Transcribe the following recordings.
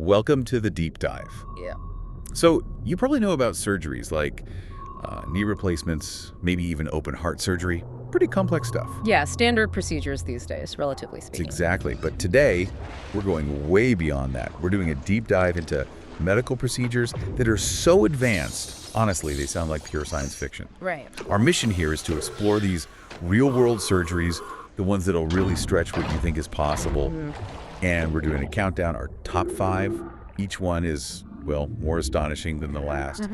welcome to the deep dive. Yeah. So you probably know about surgeries like knee replacements, maybe even open heart surgery. Pretty complex stuff. Yeah, standard procedures these days, relatively speaking. Exactly. But today, we're going way beyond that. We're doing a deep dive into medical procedures that are so advanced, honestly, they sound like pure science fiction. Right. Our mission here is to explore these real-world surgeries, the ones that'll really stretch what you think is possible. And we're doing a countdown, our top 5. Each one is, well, more astonishing than the last.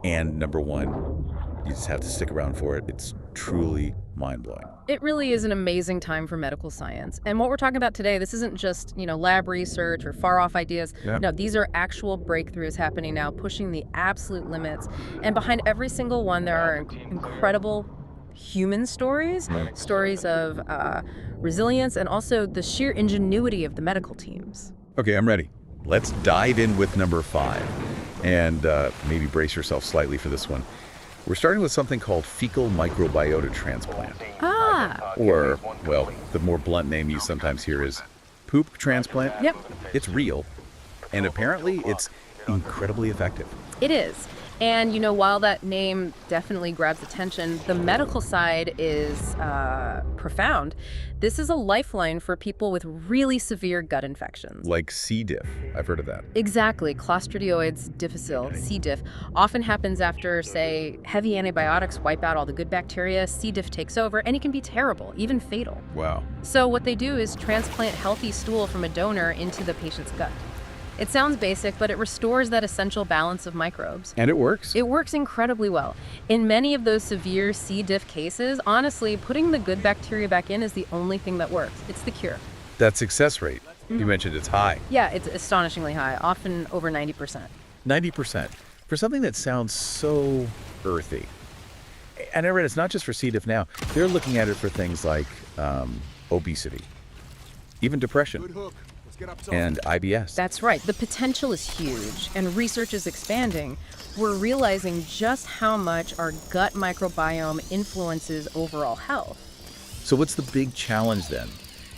And number 1, you just have to stick around for it. It's truly mind-blowing. It really is an amazing time for medical science. And what we're talking about today, this isn't just, lab research or far-off ideas. Yeah. No, these are actual breakthroughs happening now, pushing the absolute limits. And behind every single one, there are incredible human stories, stories of resilience, and also the sheer ingenuity of the medical teams. Okay, I'm ready. Let's dive in with number 5. And maybe brace yourself slightly for this one. We're starting with something called fecal microbiota transplant. Or, well, the more blunt name you sometimes hear is poop transplant. Yep. It's real, and apparently it's incredibly effective. It is. And, while that name definitely grabs attention, the medical side is profound. This is a lifeline for people with really severe gut infections. Like C. diff. I've heard of that. Exactly. Clostridioides difficile, C. diff, often happens after, say, heavy antibiotics wipe out all the good bacteria. C. diff takes over, and it can be terrible, even fatal. Wow. So what they do is transplant healthy stool from a donor into the patient's gut. It sounds basic, but it restores that essential balance of microbes. And it works. It works incredibly well. In many of those severe C. diff cases, honestly, putting the good bacteria back in is the only thing that works. It's the cure. That success rate, you mentioned it's high. Yeah, it's astonishingly high, often over 90%. 90%. For something that sounds so earthy. And I read it's not just for C. diff now. They're looking at it for things like obesity, even depression, and IBS. That's right. The potential is huge, and research is expanding. We're realizing just how much our gut microbiome influences overall health. So what's the big challenge then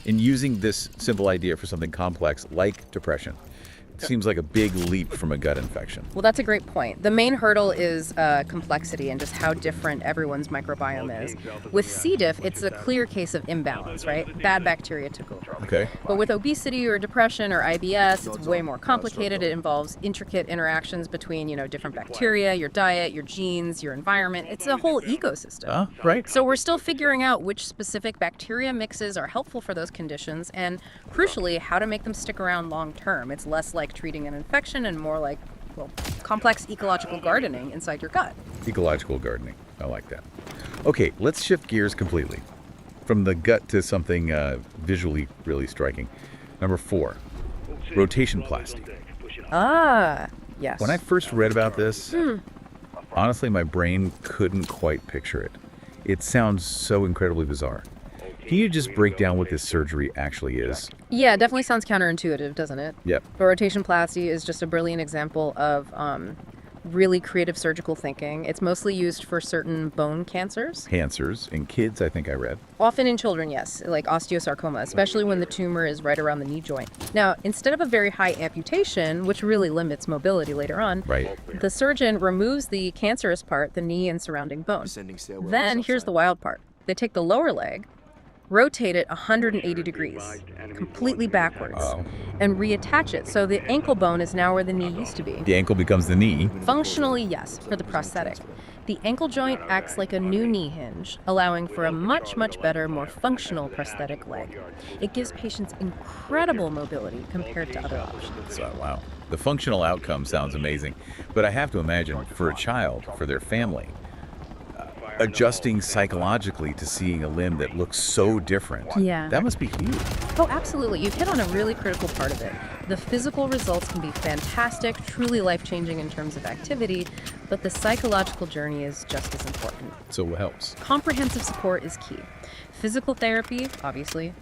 in using this simple idea for something complex like depression? It seems like a big leap from a gut infection. Well, that's a great point. The main hurdle is complexity and just how different everyone's microbiome is. With C. diff, it's a clear case of imbalance, right? Bad bacteria took over. Okay. But with obesity or depression or IBS, it's way more complicated. It involves intricate interactions between, different bacteria, your diet, your genes, your environment. It's a whole ecosystem. Right. So we're still figuring out which specific bacteria mixes are helpful for those conditions and, crucially, how to make them stick around long term. It's less like treating an infection and more like, complex ecological gardening inside your gut. Ecological gardening. I like that. Okay, let's shift gears completely. From the gut to something visually really striking. Number 4, rotationplasty. Yes. When I first read about this, honestly, my brain couldn't quite picture it. It sounds so incredibly bizarre. Can you just break down what this surgery actually is? Yeah, it definitely sounds counterintuitive, doesn't it? Yep. But rotationplasty is just a brilliant example of really creative surgical thinking. It's mostly used for certain bone cancers. Cancers in kids, I think I read. Often in children, yes, like osteosarcoma, especially when the tumor is right around the knee joint. Now, instead of a very high amputation, which really limits mobility later on, Right. the surgeon removes the cancerous part, the knee and surrounding bone. Then, here's the wild part. They take the lower leg, rotate it 180 degrees, completely backwards, and reattach it. So the ankle bone is now where the knee used to be. The ankle becomes the knee. Functionally, yes, for the prosthetic. The ankle joint acts like a new knee hinge, allowing for a much, much better, more functional prosthetic leg. It gives patients incredible mobility compared to other options. So, wow. The functional outcome sounds amazing. But I have to imagine, for a child, for their family, adjusting psychologically to seeing a limb that looks so different. Yeah. That must be huge. Oh, absolutely. You've hit on a really critical part of it. The physical results can be fantastic, truly life-changing in terms of activity, but the psychological journey is just as important. So what helps? Comprehensive support is key. Physical therapy, obviously,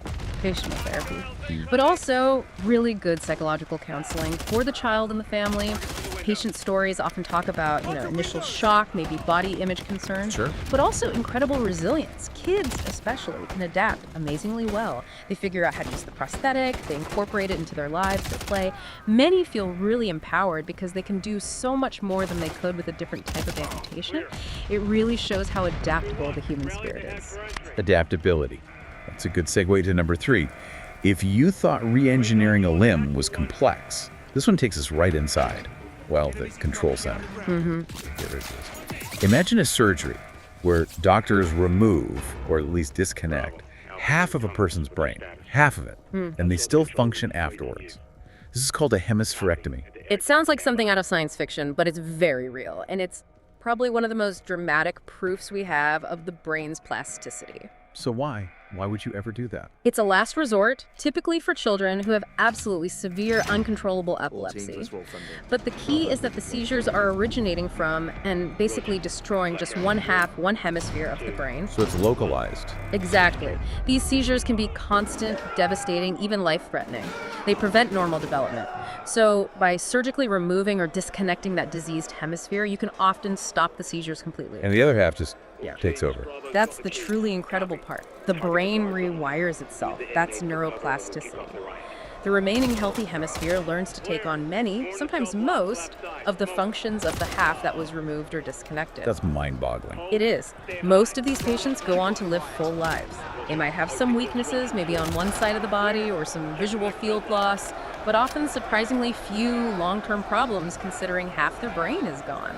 occupational therapy, but also really good psychological counseling for the child and the family. Patient stories often talk about, initial shock, maybe body image concerns, Sure. but also incredible resilience. Kids, especially, can adapt amazingly well. They figure out how to use the prosthetic, they incorporate it into their lives, their play. Many feel really empowered because they can do so much more than they could with a different type of amputation. It really shows how adaptable the human spirit is. Adaptability. That's a good segue to number 3. If you thought re-engineering a limb was complex, this one takes us right inside. Well, the control center. There it is. Imagine a surgery where doctors remove, or at least disconnect, half of a person's brain, half of it, and they still function afterwards. This is called a hemispherectomy. It sounds like something out of science fiction, but it's very real, and it's probably one of the most dramatic proofs we have of the brain's plasticity. So why? Why would you ever do that? It's a last resort, typically for children who have absolutely severe, uncontrollable epilepsy. But the key is that the seizures are originating from and basically destroying just one hemisphere of the brain. So it's localized. Exactly. These seizures can be constant, devastating, even life-threatening. They prevent normal development. So by surgically removing or disconnecting that diseased hemisphere, you can often stop the seizures completely. And the other half just takes over. That's the truly incredible part. The brain rewires itself. That's neuroplasticity. The remaining healthy hemisphere learns to take on many, sometimes most, of the functions of the half that was removed or disconnected. That's mind-boggling. It is. Most of these patients go on to live full lives. They might have some weaknesses, maybe on one side of the body, or some visual field loss, but often surprisingly few long-term problems considering half their brain is gone.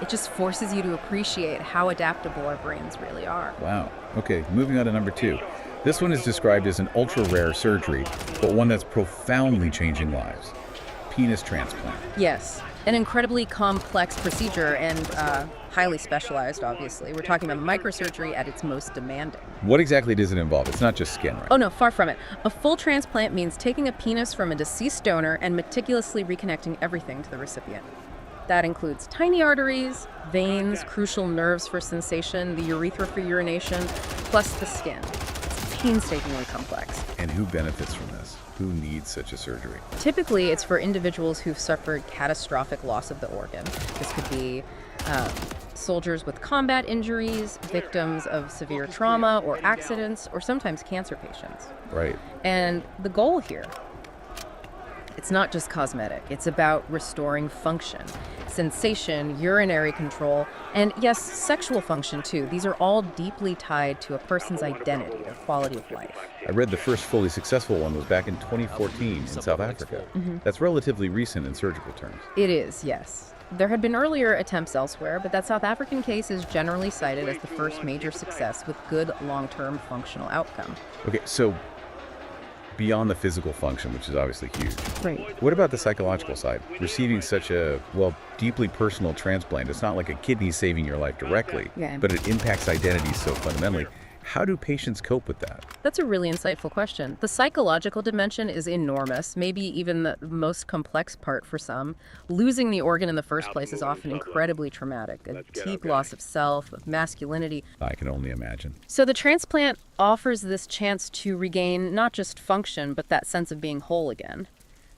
It just forces you to appreciate how adaptable our brains really are. Wow. Okay, moving on to number 2. This one is described as an ultra-rare surgery, but one that's profoundly changing lives. Penis transplant. Yes, an incredibly complex procedure and highly specialized, obviously. We're talking about microsurgery at its most demanding. What exactly does it involve? It's not just skin, right? Oh no, far from it. A full transplant means taking a penis from a deceased donor and meticulously reconnecting everything to the recipient. That includes tiny arteries, veins, crucial nerves for sensation, the urethra for urination, plus the skin. It's painstakingly complex. And who benefits from this? Who needs such a surgery? Typically, it's for individuals who've suffered catastrophic loss of the organ. This could be soldiers with combat injuries, victims of severe trauma or accidents, or sometimes cancer patients. Right. And the goal here, it's not just cosmetic. It's about restoring function, sensation, urinary control, and yes, sexual function too. These are all deeply tied to a person's identity, their quality of life. I read the first fully successful one was back in 2014 in South Africa. That's relatively recent in surgical terms. It is, yes. There had been earlier attempts elsewhere, but that South African case is generally cited as the first major success with good long-term functional outcome. Okay, so beyond the physical function, which is obviously huge. Right. What about the psychological side? Receiving such a, deeply personal transplant, it's not like a kidney saving your life directly, but it impacts identity so fundamentally. How do patients cope with that? That's a really insightful question. The psychological dimension is enormous, maybe even the most complex part for some. Losing the organ in the first place is often incredibly traumatic, a deep loss of self, of masculinity. I can only imagine. So the transplant offers this chance to regain not just function, but that sense of being whole again.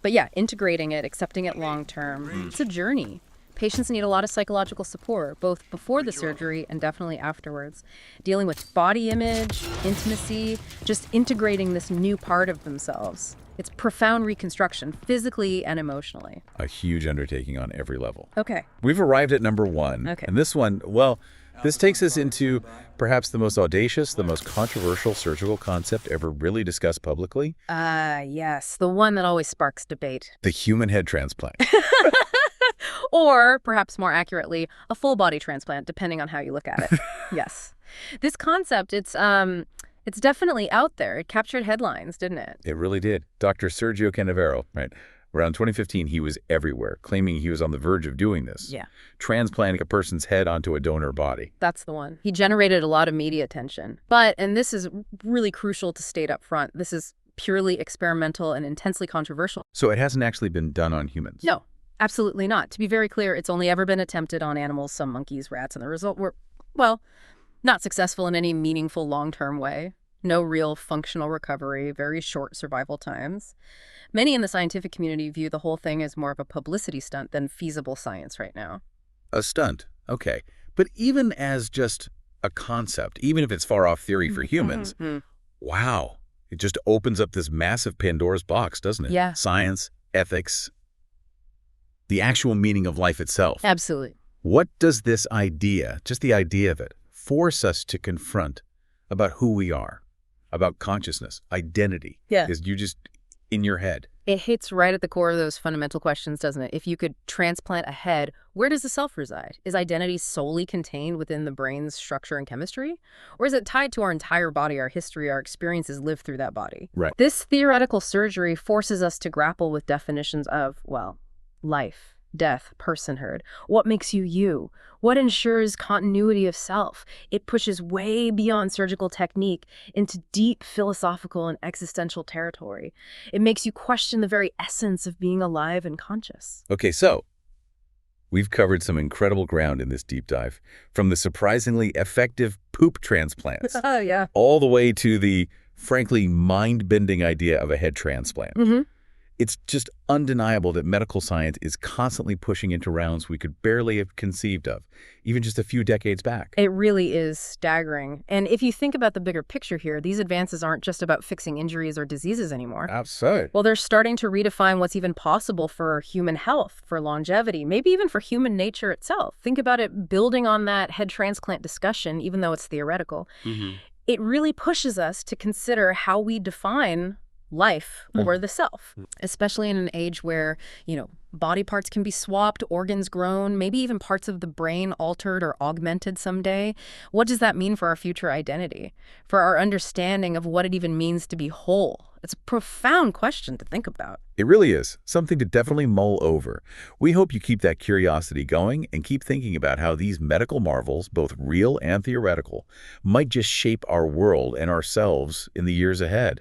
But yeah, integrating it, accepting it long term, it's a journey. Patients need a lot of psychological support, both before the surgery and definitely afterwards. Dealing with body image, intimacy, just integrating this new part of themselves. It's profound reconstruction, physically and emotionally. A huge undertaking on every level. Okay. We've arrived at number 1. Okay. And this one, this takes us into perhaps the most audacious, the most controversial surgical concept ever really discussed publicly. Yes, the one that always sparks debate. The human head transplant. Or, perhaps more accurately, a full body transplant, depending on how you look at it. Yes. This concept, it's definitely out there. It captured headlines, didn't it? It really did. Dr. Sergio Canavero, right? Around 2015, he was everywhere, claiming he was on the verge of doing this. Yeah. Transplanting a person's head onto a donor body. That's the one. He generated a lot of media attention. But, and this is really crucial to state up front, this is purely experimental and intensely controversial. So it hasn't actually been done on humans? No. Absolutely not. To be very clear, it's only ever been attempted on animals, some monkeys, rats, and the result were, not successful in any meaningful long-term way. No real functional recovery, very short survival times. Many in the scientific community view the whole thing as more of a publicity stunt than feasible science right now. A stunt, okay. But even as just a concept, even if it's far off theory for humans, wow, it just opens up this massive Pandora's box, doesn't it? Yeah. Science, ethics, the actual meaning of life itself. Absolutely. What does this idea, just the idea of it, force us to confront about who we are, about consciousness, identity? Yeah. Is you just in your head? It hits right at the core of those fundamental questions, doesn't it? If you could transplant a head, where does the self reside? Is identity solely contained within the brain's structure and chemistry? Or is it tied to our entire body, our history, our experiences lived through that body? Right. This theoretical surgery forces us to grapple with definitions of, well, life, death, personhood. What makes you you? What ensures continuity of self? It pushes way beyond surgical technique into deep philosophical and existential territory. It makes you question the very essence of being alive and conscious. Okay, so we've covered some incredible ground in this deep dive, from the surprisingly effective poop transplants Oh, yeah. all the way to the, frankly, mind-bending idea of a head transplant. It's just undeniable that medical science is constantly pushing into realms we could barely have conceived of, even just a few decades back. It really is staggering. And if you think about the bigger picture here, these advances aren't just about fixing injuries or diseases anymore. Absurd. Well, they're starting to redefine what's even possible for human health, for longevity, maybe even for human nature itself. Think about it building on that head transplant discussion, even though it's theoretical. It really pushes us to consider how we define life or the self, especially in an age where, body parts can be swapped, organs grown, maybe even parts of the brain altered or augmented someday. What does that mean for our future identity, for our understanding of what it even means to be whole? It's a profound question to think about. It really is. Something to definitely mull over. We hope you keep that curiosity going and keep thinking about how these medical marvels, both real and theoretical, might just shape our world and ourselves in the years ahead.